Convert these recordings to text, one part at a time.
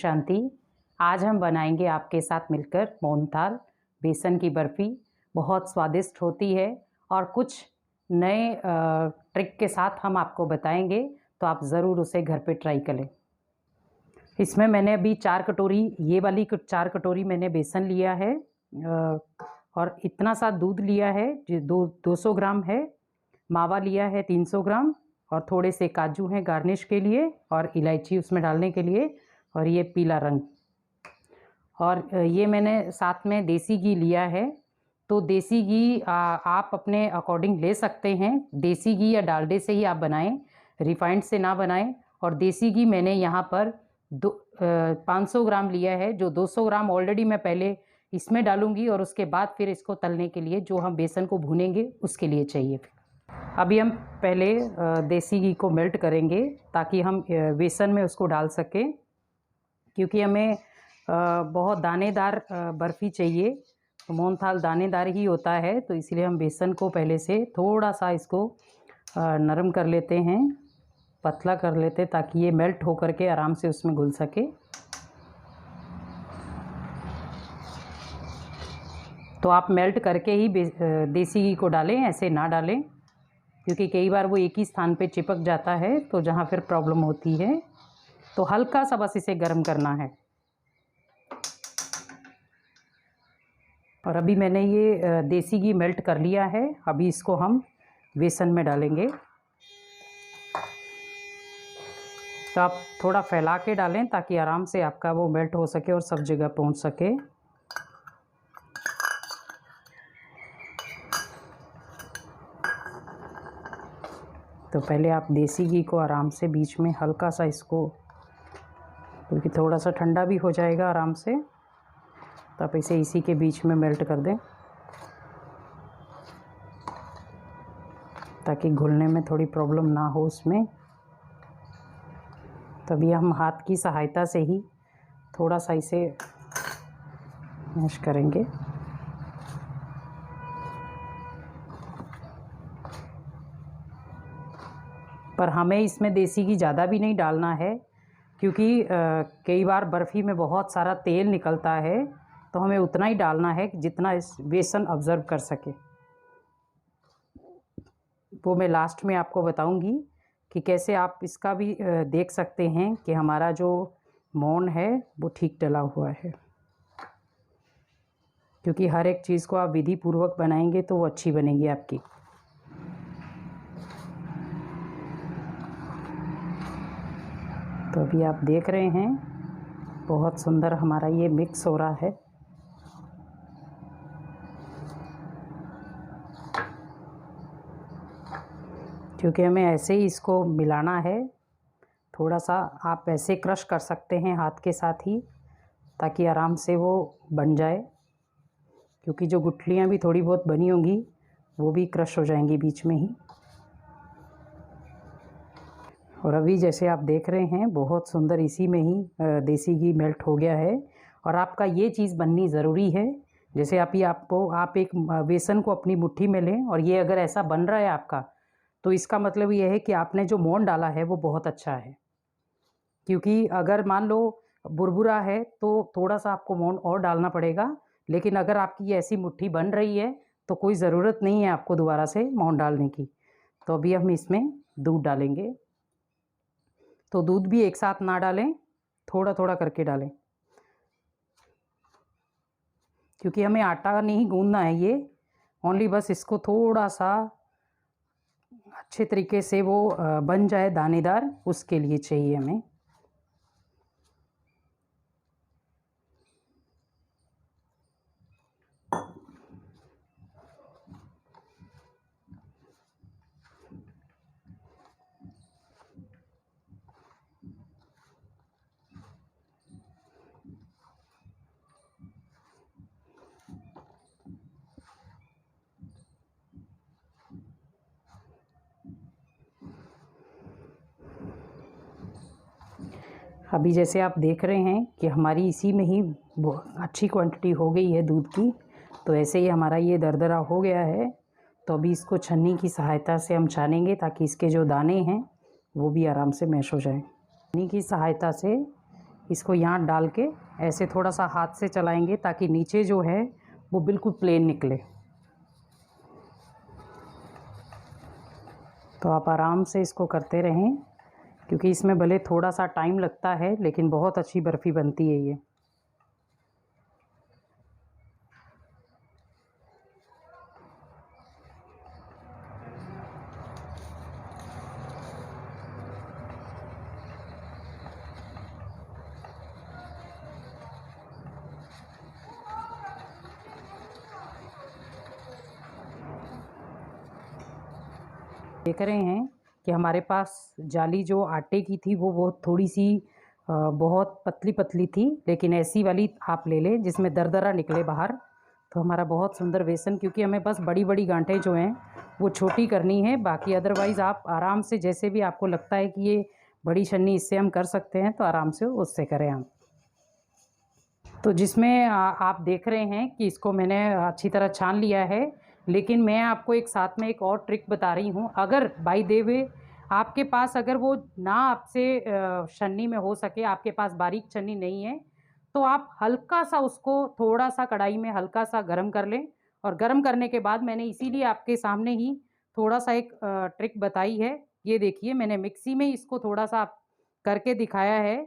शांति। आज हम बनाएंगे आपके साथ मिलकर मोहनथाल, बेसन की बर्फ़ी। बहुत स्वादिष्ट होती है और कुछ नए ट्रिक के साथ हम आपको बताएंगे, तो आप ज़रूर उसे घर पे ट्राई करें। इसमें मैंने अभी 4 कटोरी, ये वाली 4 कटोरी मैंने बेसन लिया है और इतना सा दूध लिया है जो 200 ग्राम है। मावा लिया है 300 ग्राम और थोड़े से काजू हैं गार्निश के लिए और इलायची उसमें डालने के लिए, और ये पीला रंग। और ये मैंने साथ में देसी घी लिया है। तो देसी घी आप अपने अकॉर्डिंग ले सकते हैं। देसी घी या डालडे से ही आप बनाएं, रिफाइंड से ना बनाएं। और देसी घी मैंने यहाँ पर 500 ग्राम लिया है, जो 200 ग्राम ऑलरेडी मैं पहले इसमें डालूंगी और उसके बाद फिर इसको तलने के लिए जो हम बेसन को भूनेंगे उसके लिए चाहिए। अभी हम पहले देसी घी को मेल्ट करेंगे ताकि हम बेसन में उसको डाल सकें, क्योंकि हमें बहुत दानेदार बर्फ़ी चाहिए। तो मोहनथाल दानेदार ही होता है, तो इसलिए हम बेसन को पहले से थोड़ा सा इसको नरम कर लेते हैं, पतला कर लेते हैं, ताकि ये मेल्ट होकर के आराम से उसमें घुल सके। तो आप मेल्ट करके ही देसी घी को डालें, ऐसे ना डालें, क्योंकि कई बार वो एक ही स्थान पे चिपक जाता है, तो जहाँ फिर प्रॉब्लम होती है। तो हल्का सा बस इसे गर्म करना है। और अभी मैंने ये देसी घी मेल्ट कर लिया है। अभी इसको हम बेसन में डालेंगे। तो आप थोड़ा फैला के डालें ताकि आराम से आपका वो मेल्ट हो सके और सब जगह पहुंच सके। तो पहले आप देसी घी को आराम से बीच में हल्का सा इसको, क्योंकि थोड़ा सा ठंडा भी हो जाएगा आराम से, तो आप इसे इसी के बीच में मेल्ट कर दें ताकि घुलने में थोड़ी प्रॉब्लम ना हो उसमें। तभी हम हाथ की सहायता से ही थोड़ा सा इसे मैश करेंगे। पर हमें इसमें देसी घी ज़्यादा भी नहीं डालना है, क्योंकि कई बार बर्फ़ी में बहुत सारा तेल निकलता है, तो हमें उतना ही डालना है जितना इस बेसन ऑब्ज़र्व कर सके। वो मैं लास्ट में आपको बताऊंगी कि कैसे आप इसका भी देख सकते हैं कि हमारा जो मोहन है वो ठीक डला हुआ है, क्योंकि हर एक चीज़ को आप विधि पूर्वक बनाएंगे तो वो अच्छी बनेगी आपकी। तो अभी आप देख रहे हैं बहुत सुंदर हमारा ये मिक्स हो रहा है। क्योंकि हमें ऐसे ही इसको मिलाना है, थोड़ा सा आप ऐसे क्रश कर सकते हैं हाथ के साथ ही, ताकि आराम से वो बन जाए, क्योंकि जो गुठलियाँ भी थोड़ी बहुत बनी होंगी वो भी क्रश हो जाएंगी बीच में ही। और अभी जैसे आप देख रहे हैं बहुत सुंदर इसी में ही देसी घी मेल्ट हो गया है। और आपका ये चीज़ बननी ज़रूरी है। जैसे आप एक बेसन को अपनी मुट्ठी में लें और ये अगर ऐसा बन रहा है आपका, तो इसका मतलब ये है कि आपने जो मोहन डाला है वो बहुत अच्छा है। क्योंकि अगर मान लो बुरबुरा है तो थोड़ा सा आपको मोहन और डालना पड़ेगा, लेकिन अगर आपकी ये ऐसी मुट्ठी बन रही है तो कोई ज़रूरत नहीं है आपको दोबारा से मोहन डालने की। तो अभी हम इसमें दूध डालेंगे। तो दूध भी एक साथ ना डालें, थोड़ा थोड़ा करके डालें, क्योंकि हमें आटा नहीं गूंदना है, ये ओनली बस इसको थोड़ा सा अच्छे तरीके से वो बन जाए दानेदार, उसके लिए चाहिए हमें। अभी जैसे आप देख रहे हैं कि हमारी इसी में ही अच्छी क्वांटिटी हो गई है दूध की, तो ऐसे ही हमारा ये दरदरा हो गया है। तो अभी इसको छन्नी की सहायता से हम छानेंगे ताकि इसके जो दाने हैं वो भी आराम से मैश हो जाएं। छन्नी की सहायता से इसको यहाँ डाल के ऐसे थोड़ा सा हाथ से चलाएंगे ताकि नीचे जो है वो बिल्कुल प्लेन निकले। तो आप आराम से इसको करते रहें, क्योंकि इसमें भले थोड़ा सा टाइम लगता है लेकिन बहुत अच्छी बर्फ़ी बनती है ये। देख रहे हैं कि हमारे पास जाली जो आटे की थी वो बहुत थोड़ी सी बहुत पतली पतली थी, लेकिन ऐसी वाली आप ले लें जिसमें दरदरा निकले बाहर, तो हमारा बहुत सुंदर बेसन, क्योंकि हमें बस बड़ी बड़ी गांठें जो हैं वो छोटी करनी है। बाकी अदरवाइज़ आप आराम से जैसे भी आपको लगता है कि ये बड़ी छन्नी इससे हम कर सकते हैं तो आराम से उससे करें आप। तो जिसमें आप देख रहे हैं कि इसको मैंने अच्छी तरह छान लिया है, लेकिन मैं आपको एक साथ में एक और ट्रिक बता रही हूँ। अगर बाय द वे आपके पास अगर वो ना आपसे छन्नी में हो सके, आपके पास बारीक छन्नी नहीं है, तो आप हल्का सा उसको थोड़ा सा कढ़ाई में हल्का सा गरम कर लें। और गरम करने के बाद मैंने इसीलिए आपके सामने ही थोड़ा सा एक ट्रिक बताई है। ये देखिए, मैंने मिक्सी में इसको थोड़ा सा करके दिखाया है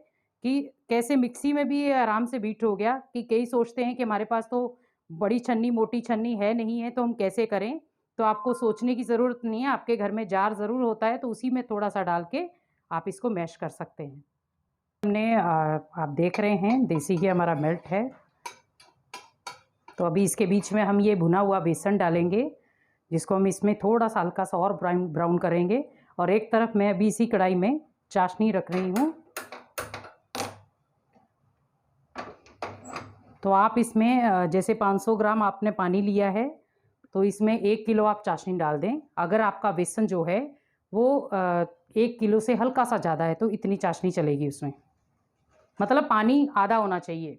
कि कैसे मिक्सी में भी ये आराम से बीट हो गया। कि कई सोचते हैं कि हमारे पास तो बड़ी छन्नी, मोटी छन्नी है नहीं है, तो हम कैसे करें? तो आपको सोचने की ज़रूरत नहीं है, आपके घर में जार ज़रूर होता है, तो उसी में थोड़ा-सा डाल के आप इसको मैश कर सकते हैं। हमने आप देख रहे हैं देसी घी हमारा मेल्ट है। तो अभी इसके बीच में हम ये भुना हुआ बेसन डालेंगे, जिसको हम इसमें थोड़ा-सा हल्का-सा और ब्राउन करेंगे। और एक तरफ मैं अभी इसी कढ़ाई में चाशनी रख रही हूँ। तो आप इसमें जैसे 500 ग्राम आपने पानी लिया है, तो इसमें 1 किलो आप चाशनी डाल दें। अगर आपका बेसन जो है वो 1 किलो से हल्का सा ज़्यादा है तो इतनी चाशनी चलेगी उसमें, मतलब पानी आधा होना चाहिए।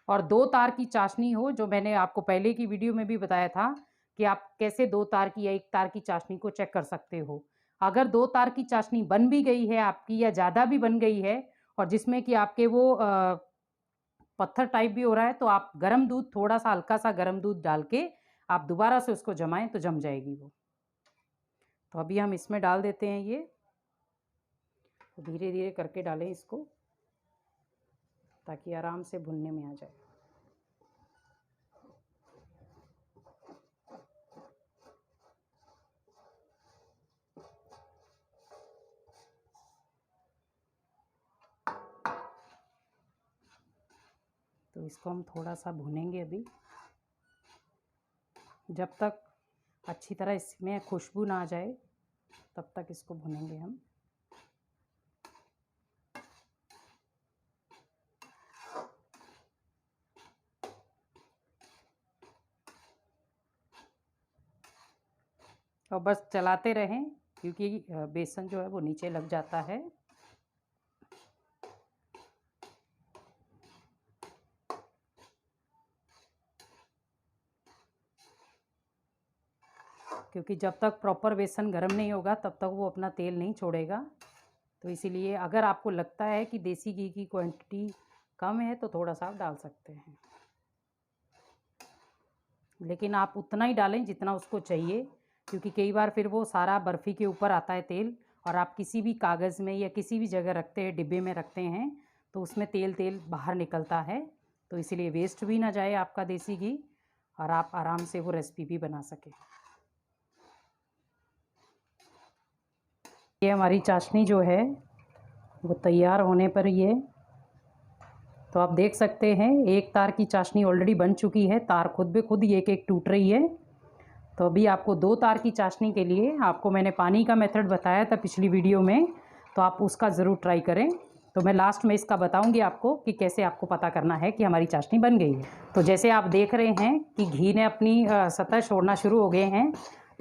और 2 तार की चाशनी हो, जो मैंने आपको पहले की वीडियो में भी बताया था कि आप कैसे 2 तार की या 1 तार की चाशनी को चेक कर सकते हो। अगर 2 तार की चाशनी बन भी गई है आपकी या ज़्यादा भी बन गई है और जिसमें कि आपके वो पत्थर टाइप भी हो रहा है, तो आप गर्म दूध, थोड़ा सा हल्का सा गर्म दूध डाल के आप दोबारा से उसको जमाएं तो जम जाएगी वो। तो अभी हम इसमें डाल देते हैं ये, धीरे धीरे करके डालें इसको ताकि आराम से भुनने में आ जाए। तो इसको हम थोड़ा सा भुनेंगे अभी, जब तक अच्छी तरह इसमें खुशबू ना आ जाए तब तक इसको भुनेंगे हम। और बस चलाते रहें, क्योंकि बेसन जो है वो नीचे लग जाता है। क्योंकि जब तक प्रॉपर बेसन गर्म नहीं होगा तब तक वो अपना तेल नहीं छोड़ेगा। तो इसीलिए अगर आपको लगता है कि देसी घी की क्वांटिटी कम है तो थोड़ा सा आप डाल सकते हैं, लेकिन आप उतना ही डालें जितना उसको चाहिए, क्योंकि कई बार फिर वो सारा बर्फ़ी के ऊपर आता है तेल, और आप किसी भी कागज़ में या किसी भी जगह रखते हैं, डिब्बे में रखते हैं, तो उसमें तेल बाहर निकलता है। तो इसीलिए वेस्ट भी ना जाए आपका देसी घी और आप आराम से वो रेसिपी भी बना सकें। ये हमारी चाशनी जो है वो तैयार होने पर ये, तो आप देख सकते हैं 1 तार की चाशनी ऑलरेडी बन चुकी है, तार खुद ब खुद एक एक टूट रही है। तो अभी आपको 2 तार की चाशनी के लिए आपको मैंने पानी का मेथड बताया था पिछली वीडियो में, तो आप उसका ज़रूर ट्राई करें। तो मैं लास्ट में इसका बताऊंगी आपको कि कैसे आपको पता करना है कि हमारी चाशनी बन गई है। तो जैसे आप देख रहे हैं कि घी ने अपनी सतह छोड़ना शुरू हो गए हैं,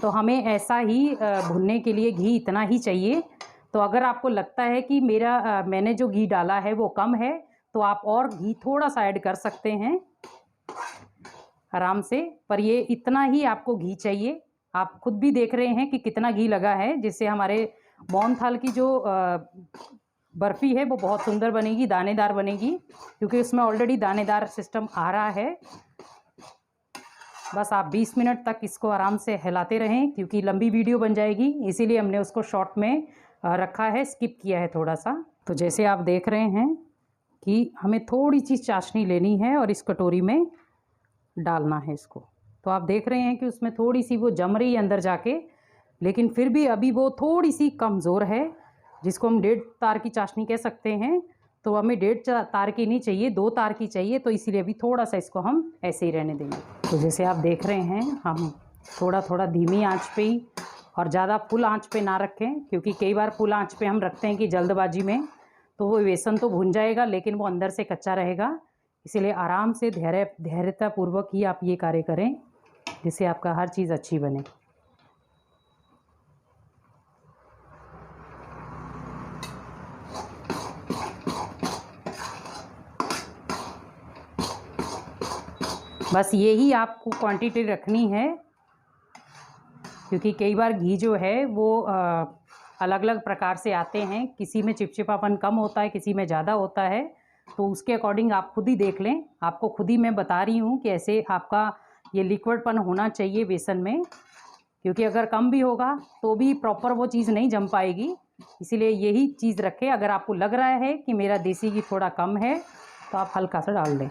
तो हमें ऐसा ही भुनने के लिए घी इतना ही चाहिए। तो अगर आपको लगता है कि मैंने जो घी डाला है वो कम है, तो आप और घी थोड़ा सा ऐड कर सकते हैं आराम से, पर ये इतना ही आपको घी चाहिए। आप खुद भी देख रहे हैं कि कितना घी लगा है, जिससे हमारे मोहनथाल की जो बर्फ़ी है वो बहुत सुंदर बनेगी, दानेदार बनेगी, क्योंकि उसमें ऑलरेडी दानेदार सिस्टम आ रहा है। बस आप 20 मिनट तक इसको आराम से हिलाते रहें, क्योंकि लंबी वीडियो बन जाएगी, इसीलिए हमने उसको शॉर्ट में रखा है, स्किप किया है थोड़ा सा। तो जैसे आप देख रहे हैं कि हमें थोड़ी सी चाशनी लेनी है और इस कटोरी में डालना है इसको। तो आप देख रहे हैं कि उसमें थोड़ी सी वो जम रही है अंदर जाके, लेकिन फिर भी अभी वो थोड़ी सी कमज़ोर है, जिसको हम 1.5 तार की चाशनी कह सकते हैं। तो हमें 1.5 तार की नहीं चाहिए, 2 तार की चाहिए, तो इसीलिए अभी थोड़ा सा इसको हम ऐसे ही रहने देंगे। तो जैसे आप देख रहे हैं, हम थोड़ा थोड़ा धीमी आंच पे ही, और ज़्यादा फुल आंच पे ना रखें, क्योंकि कई बार फुल आंच पे हम रखते हैं कि जल्दबाजी में तो वो बेसन तो भुन जाएगा लेकिन वो अंदर से कच्चा रहेगा। इसीलिए आराम से धैर्यतापूर्वक ही आप ये कार्य करें, जिससे आपका हर चीज़ अच्छी बने। बस यही आपको क्वांटिटी रखनी है, क्योंकि कई बार घी जो है वो अलग अलग प्रकार से आते हैं, किसी में चिपचिपापन कम होता है, किसी में ज़्यादा होता है। तो उसके अकॉर्डिंग आप खुद ही देख लें। आपको खुद ही मैं बता रही हूँ कि ऐसे आपका ये लिक्विडपन होना चाहिए बेसन में, क्योंकि अगर कम भी होगा तो भी प्रॉपर वो चीज़ नहीं जम पाएगी। इसीलिए यही चीज़ रखें। अगर आपको लग रहा है कि मेरा देसी घी थोड़ा कम है तो आप हल्का सा डाल दें,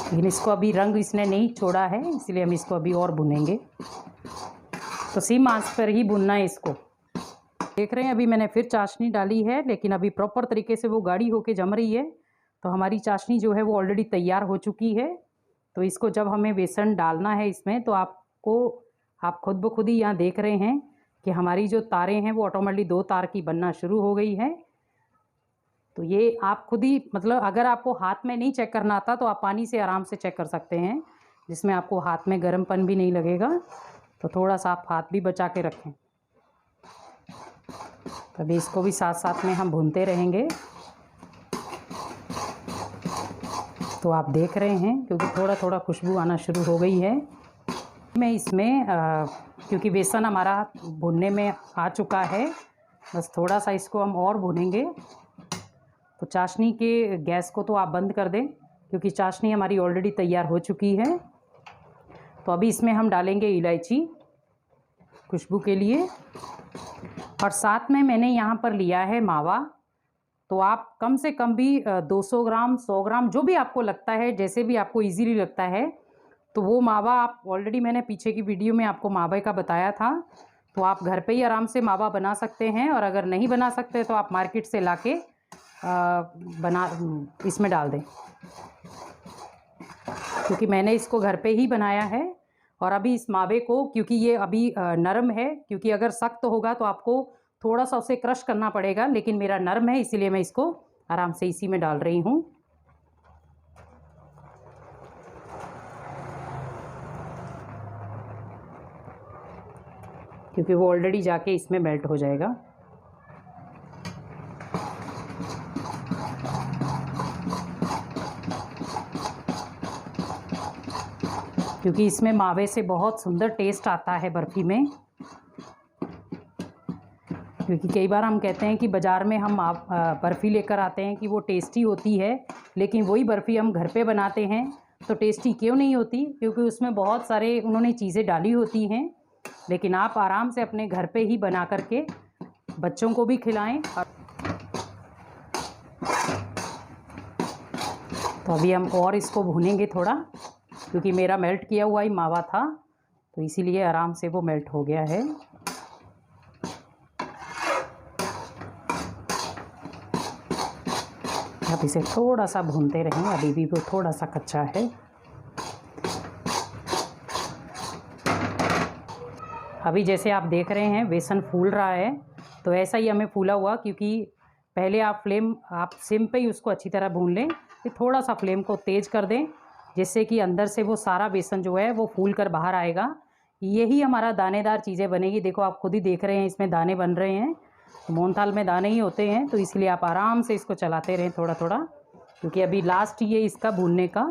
लेकिन इसको अभी रंग इसने नहीं छोड़ा है, इसलिए हम इसको अभी और भुनेंगे। तो सिम आंच पर ही भुनना है इसको। देख रहे हैं अभी मैंने फिर चाशनी डाली है, लेकिन अभी प्रॉपर तरीके से वो गाढ़ी होके जम रही है। तो हमारी चाशनी जो है वो ऑलरेडी तैयार हो चुकी है। तो इसको जब हमें बेसन डालना है इसमें, तो आप खुद ब खुद ही यहाँ देख रहे हैं कि हमारी जो तारें हैं वो ऑटोमेटिकली 2 तार की बनना शुरू हो गई है। तो ये आप खुद ही, मतलब अगर आपको हाथ में नहीं चेक करना आता तो आप पानी से आराम से चेक कर सकते हैं, जिसमें आपको हाथ में गर्मपन भी नहीं लगेगा। तो थोड़ा सा आप हाथ भी बचा के रखें। तभी इसको भी साथ साथ में हम भूनते रहेंगे। तो आप देख रहे हैं, क्योंकि थोड़ा थोड़ा खुशबू आना शुरू हो गई है। मैं इसमें क्योंकि बेसन हमारा भुनने में आ चुका है, बस थोड़ा सा इसको हम और भुनेंगे। तो चाशनी के गैस को तो आप बंद कर दें, क्योंकि चाशनी हमारी ऑलरेडी तैयार हो चुकी है। तो अभी इसमें हम डालेंगे इलायची खुशबू के लिए, और साथ में मैंने यहाँ पर लिया है मावा। तो आप कम से कम भी 200 ग्राम 100 ग्राम जो भी आपको लगता है, जैसे भी आपको इजीली लगता है, तो वो मावा आप, ऑलरेडी मैंने पीछे की वीडियो में आपको मावे का बताया था। तो आप घर पे ही आराम से मावा बना सकते हैं, और अगर नहीं बना सकते तो आप मार्केट से लाके इसमें डाल दें, क्योंकि मैंने इसको घर पे ही बनाया है। और अभी इस मावे को, क्योंकि ये अभी नरम है, क्योंकि अगर सख्त होगा तो आपको थोड़ा सा उसे क्रश करना पड़ेगा, लेकिन मेरा नरम है इसीलिए मैं इसको आराम से इसी में डाल रही हूँ। क्योंकि वो ऑलरेडी जाके इसमें मेल्ट हो जाएगा। क्योंकि इसमें मावे से बहुत सुंदर टेस्ट आता है बर्फ़ी में। क्योंकि कई बार हम कहते हैं कि बाज़ार में हम बर्फ़ी लेकर आते हैं कि वो टेस्टी होती है, लेकिन वही बर्फ़ी हम घर पे बनाते हैं तो टेस्टी क्यों नहीं होती? क्योंकि उसमें बहुत सारे उन्होंने चीज़ें डाली होती हैं। लेकिन आप आराम से अपने घर पे ही बना करके बच्चों को भी खिलाएं। तो अभी हम और इसको भूनेंगे थोड़ा, क्योंकि मेरा मेल्ट किया हुआ ही मावा था, तो इसीलिए आराम से वो मेल्ट हो गया है। आप इसे थोड़ा सा भूनते रहें, अभी भी वो थोड़ा सा कच्चा है। अभी जैसे आप देख रहे हैं बेसन फूल रहा है, तो ऐसा ही हमें फूला हुआ, क्योंकि पहले आप सिम पे ही उसको अच्छी तरह भून लें, फिर थोड़ा सा फ्लेम को तेज़ कर दें, जिससे कि अंदर से वो सारा बेसन जो है वो फूल कर बाहर आएगा। यही हमारा दानेदार चीज़ें बनेगी। देखो आप खुद ही देख रहे हैं इसमें दाने बन रहे हैं। तो मोहनथाल में दाने ही होते हैं, तो इसलिए आप आराम से इसको चलाते रहें थोड़ा थोड़ा, क्योंकि अभी लास्ट ये इसका भूनने का।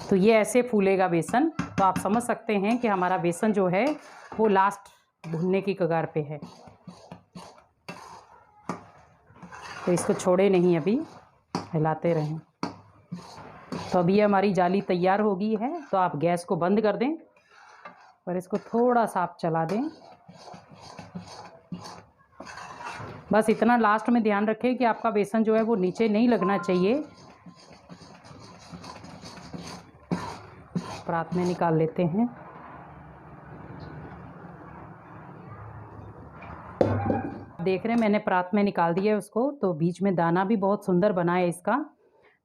तो ये ऐसे फूलेगा बेसन, तो आप समझ सकते हैं कि हमारा बेसन जो है वो लास्ट भुनने की कगार पे है, तो इसको छोड़े नहीं, अभी हिलाते रहें। तो अभी हमारी जाली तैयार हो गई है, तो आप गैस को बंद कर दें और इसको थोड़ा सा आप चला दें। बस इतना लास्ट में ध्यान रखें कि आपका बेसन जो है वो नीचे नहीं लगना चाहिए। परात में निकाल लेते हैं। देख रहे हैं मैंने परात में निकाल दिया है उसको, तो बीच में दाना भी बहुत सुंदर बना है इसका।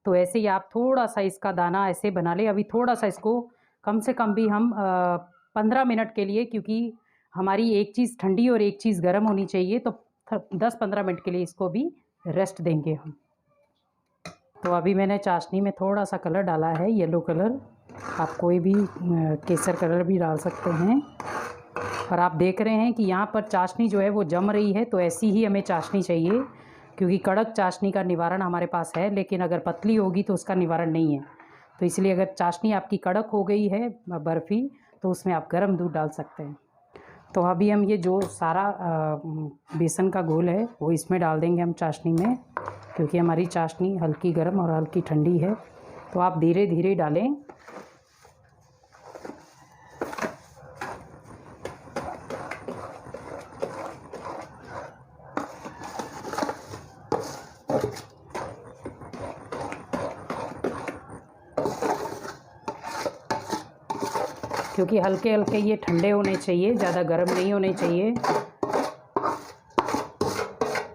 तो ऐसे ही आप थोड़ा सा इसका दाना ऐसे बना ले। अभी थोड़ा सा इसको कम से कम भी हम 15 मिनट के लिए, क्योंकि हमारी एक चीज़ ठंडी और एक चीज़ गर्म होनी चाहिए, तो 10-15 मिनट के लिए इसको भी रेस्ट देंगे हम। तो अभी मैंने चाशनी में थोड़ा सा कलर डाला है, येलो कलर। आप कोई भी केसर कलर भी डाल सकते हैं। और आप देख रहे हैं कि यहाँ पर चाशनी जो है वो जम रही है, तो ऐसी ही हमें चाशनी चाहिए, क्योंकि कड़क चाशनी का निवारण हमारे पास है, लेकिन अगर पतली होगी तो उसका निवारण नहीं है। तो इसलिए अगर चाशनी आपकी कड़क हो गई है बर्फ़ी, तो उसमें आप गर्म दूध डाल सकते हैं। तो अभी हम ये जो सारा बेसन का घोल है वो इसमें डाल देंगे हम चाशनी में, क्योंकि हमारी चाशनी हल्की गर्म और हल्की ठंडी है। तो आप धीरे धीरे डालें। क्योंकि हल्के हल्के ये ठंडे होने चाहिए, ज़्यादा गर्म नहीं होने चाहिए।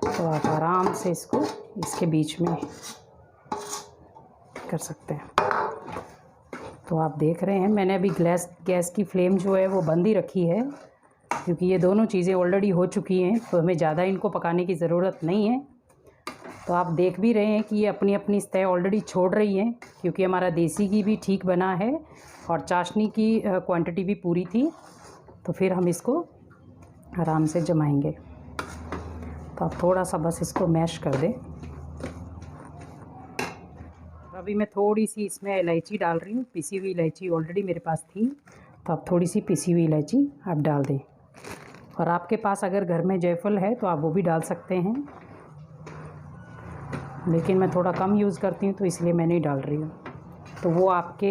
तो आप आराम से इसको इसके बीच में कर सकते हैं। तो आप देख रहे हैं मैंने अभी गैस की फ्लेम जो है वो बंद ही रखी है, क्योंकि ये दोनों चीज़ें ऑलरेडी हो चुकी हैं, तो हमें ज़्यादा इनको पकाने की ज़रूरत नहीं है। तो आप देख भी रहे हैं कि ये अपनी अपनी सतह ऑलरेडी छोड़ रही हैं, क्योंकि हमारा देसी घी भी ठीक बना है और चाशनी की क्वांटिटी भी पूरी थी। तो फिर हम इसको आराम से जमाएंगे। तो आप थोड़ा सा बस इसको मैश कर दें। अभी मैं थोड़ी सी इसमें इलायची डाल रही हूँ, पिसी हुई इलायची ऑलरेडी मेरे पास थी, तो आप थोड़ी सी पिसी हुई इलायची आप डाल दें। और आपके पास अगर घर में जायफल है तो आप वो भी डाल सकते हैं, लेकिन मैं थोड़ा कम यूज़ करती हूँ तो इसलिए मैं नहीं डाल रही हूँ। तो वो आपके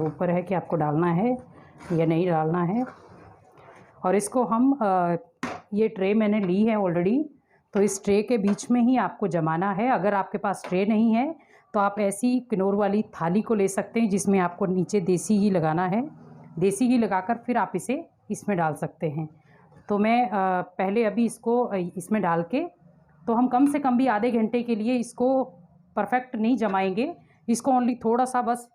ऊपर है कि आपको डालना है या नहीं डालना है। और इसको हम ये ट्रे मैंने ली है ऑलरेडी, तो इस ट्रे के बीच में ही आपको जमाना है। अगर आपके पास ट्रे नहीं है तो आप ऐसी किनोर वाली थाली को ले सकते हैं, जिसमें आपको नीचे देसी घी लगाना है। देसी घी लगाकर फिर आप इसे इसमें डाल सकते हैं। तो मैं पहले अभी इसको इसमें डाल के, तो हम कम से कम भी आधे घंटे के लिए इसको परफेक्ट नहीं जमाएंगे, इसको ओनली थोड़ा सा बस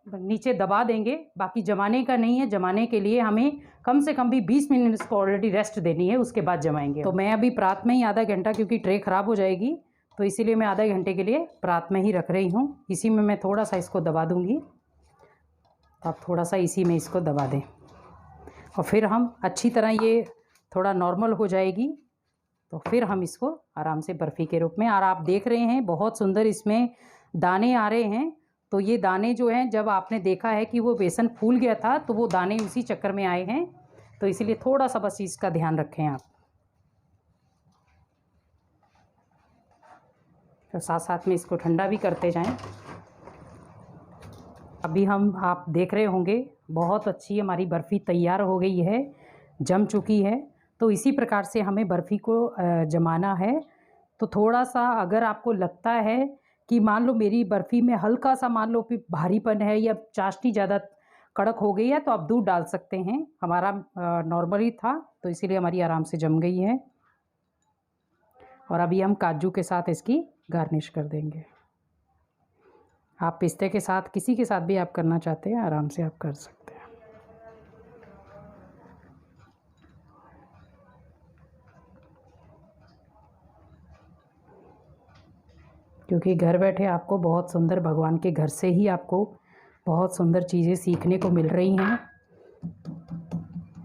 नीचे दबा देंगे, बाकी जमाने का नहीं है। जमाने के लिए हमें कम से कम भी 20 मिनट इसको ऑलरेडी रेस्ट देनी है, उसके बाद जमाएंगे। तो मैं अभी परात में ही आधा घंटा, क्योंकि ट्रे ख़राब हो जाएगी, तो इसीलिए मैं आधे घंटे के लिए परात में ही रख रही हूँ। इसी में मैं थोड़ा सा इसको दबा दूँगी, तो आप थोड़ा सा इसी में इसको दबा दें, और फिर हम अच्छी तरह ये थोड़ा नॉर्मल हो जाएगी, तो फिर हम इसको आराम से बर्फ़ी के रूप में। और आप देख रहे हैं बहुत सुंदर इसमें दाने आ रहे हैं। तो ये दाने जो हैं, जब आपने देखा है कि वो बेसन फूल गया था, तो वो दाने उसी चक्कर में आए हैं। तो इसलिए थोड़ा सा बस इसका ध्यान रखें आप। तो साथ साथ में इसको ठंडा भी करते जाएं। अभी आप देख रहे होंगे बहुत अच्छी हमारी बर्फ़ी तैयार हो गई है, जम चुकी है। तो इसी प्रकार से हमें बर्फ़ी को जमाना है। तो थोड़ा सा अगर आपको लगता है कि मान लो मेरी बर्फ़ी में हल्का सा मान लो भारीपन है या चाशनी ज़्यादा कड़क हो गई है, तो आप दूध डाल सकते हैं। हमारा नॉर्मली था, तो इसीलिए हमारी आराम से जम गई है। और अभी हम काजू के साथ इसकी गार्निश कर देंगे। आप पिस्ते के साथ, किसी के साथ भी आप करना चाहते हैं, आराम से आप कर सकते हैं। क्योंकि घर बैठे आपको बहुत सुंदर, भगवान के घर से ही आपको बहुत सुंदर चीज़ें सीखने को मिल रही हैं।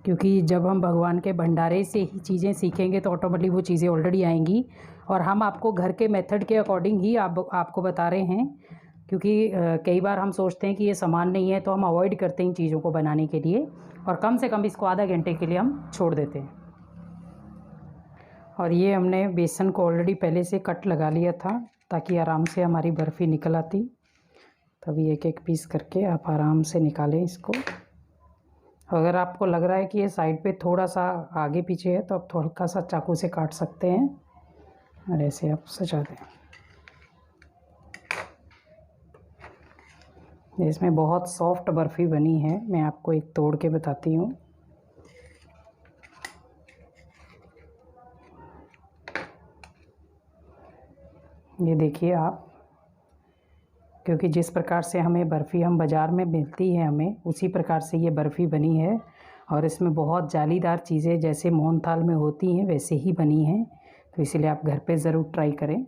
क्योंकि जब हम भगवान के भंडारे से ही चीज़ें सीखेंगे तो ऑटोमेटिकली वो चीज़ें ऑलरेडी आएंगी, और हम आपको घर के मेथड के अकॉर्डिंग ही आपको बता रहे हैं। क्योंकि कई बार हम सोचते हैं कि ये सामान नहीं है तो हम अवॉइड करते हैं इन चीज़ों को बनाने के लिए, और कम से कम इसको आधा घंटे के लिए हम छोड़ देते हैं। और ये हमने बेसन को ऑलरेडी पहले से कट लगा लिया था ताकि आराम से हमारी बर्फ़ी निकल आती। तभी एक एक पीस करके आप आराम से निकालें इसको। अगर आपको लग रहा है कि ये साइड पे थोड़ा सा आगे पीछे है तो आप हल्का सा चाकू से काट सकते हैं और ऐसे आप सजा दें। इसमें बहुत सॉफ्ट बर्फ़ी बनी है, मैं आपको एक तोड़ के बताती हूँ। ये देखिए आप, क्योंकि जिस प्रकार से हमें बर्फ़ी हम बाज़ार में मिलती है हमें उसी प्रकार से ये बर्फ़ी बनी है, और इसमें बहुत जालीदार चीज़ें जैसे मोहनथाल में होती हैं वैसे ही बनी हैं, तो इसीलिए आप घर पे ज़रूर ट्राई करें।